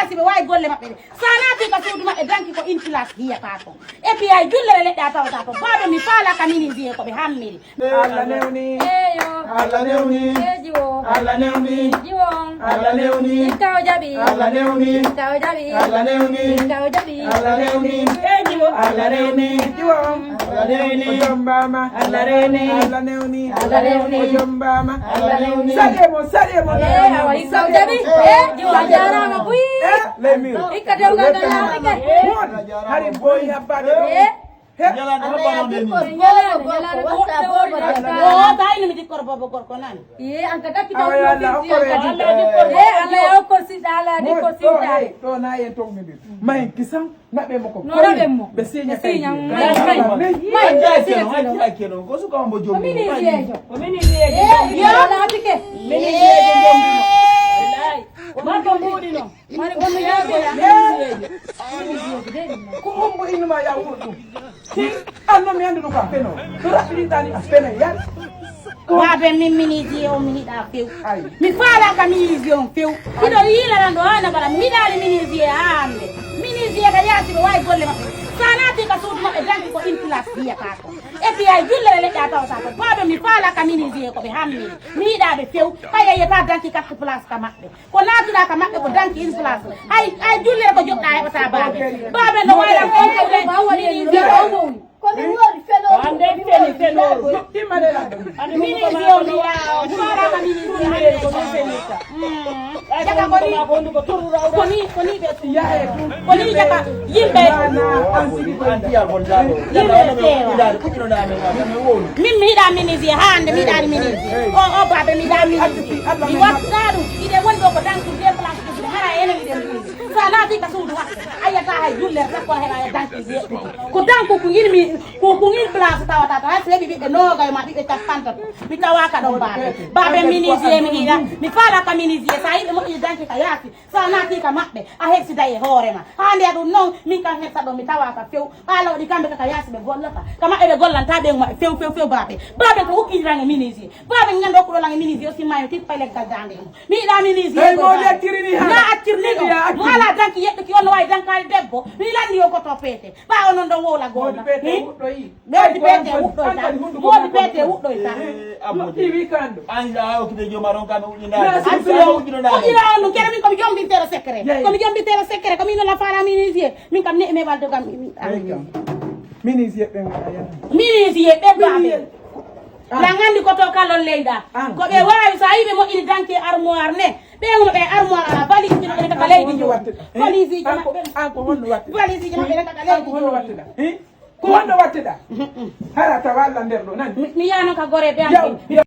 yaasi ɓe wawi golle maɓɓe ɗe sa naati ka suudu maɓɓe danki ko une place hiyata ko et puis ay jullere leɗɗe a tawata to baɓe mi faala ka mini wiye koɓe hammiri Allah newni Allah newni Allah newni Allah newni Kau jabi Allah newni Kau jabi Allah newni Kau jabi Allah newni Allah newni Allah newni Ojombama Allah newni Allah newni Allah newni Ojombama Allah newni Salemo Kau jabi jiwa jarang apa Lemir Ikat dia enggak kenal ikat Hari boy habade o tawino mi dikkoro bobo gorko nani angkat kaki tahu Allah kursi dala di kursi dala to na yen tong mi may kisam nabe mako be sinya ko su ko mbo jombi mini yejo la atike mini yejo jombi marko mbudi no mari bono ko hombo inuma ya wurdu anno mi andu ko peno to rapidi tani apena ya waɓe min miniji o mi hiɗa few mi faala ka miniji on few iɗo yiilana ɗo hana bara mi hiɗali miniji e hande miniji e ka yaasi ɓe wawi golle maɓɓe sa naati ka suudu maɓɓe danki ko une place hiyata ko et puis ay jullere leɗɗe a tawata to baɓe mi faala ka miniji e koɓe hammiri mi hiɗaɓe few hay yeyata danki 4 place ka maɓɓe ko naatuɗa ka maɓɓe ko danki une place ay jullere ko joɗɗa heɓata baɓe no wayran miniji Komi wori felo ande felo miniji o mi faala ka miniji hande ko ɗon fenita jaka koni ɓe koni jaka yimɓe min mi hiɗa miniji hande mi hiɗani miniji o baɓe mi hiɗa miniji mi watta ɗum iɗe woni ɗo ko danki déplace ɗuɗe hara enen iɗen ɗuɗe sa naati ka suudu haɓɓe ayata hay jullere tan ko heɓa danki ko danko ko yinmi ko ngil place tawata to hay sebi ɓiɓɓe nogayo ma ɓiɓɓe capantato mi tawaka ɗon baɓe miniji mi hiɗa mi faala ka miniji sa yiɓe moƴƴi danki ka yaasi sa naati ka maɓɓe a hersida e hoorema ha ndeya ɗum noon min kam hersa ɗon mi tawaka few haala waɗi kamɓe kaka yaasi ɓe gollata ka maɓɓe ɓe gollanta ɓen maɓɓe few baɓe ko hukkirange miniji baɓe ñande hokkuɗolange miniji o simmayo tippa e leggal dande mo mi yiɗa miniji na accirniɗo mo ala danki yeɗɗuki on no wawi dankade debbo mi lanni yo koto peete ɓa onon ɗon wowla golla Modi pete wuɗɗoyta modi pete wuɗɗoyta uƴina on kene min komi jombintero secret komi nola faala minisier min kam neɗɗe meɓalde kam minisier ɓe baɓe la gandi koto kallon leyɗa ko ɓe wawi sa yiɓe moƴƴini danke armoire ne ɓeŋno ɓe armoire ala valise ji maɓɓe kaka leydi valise ji maɓɓe kaka leydi ko wonno wattida hara tawalla nder ɗo nani mi yano ka gore ɓe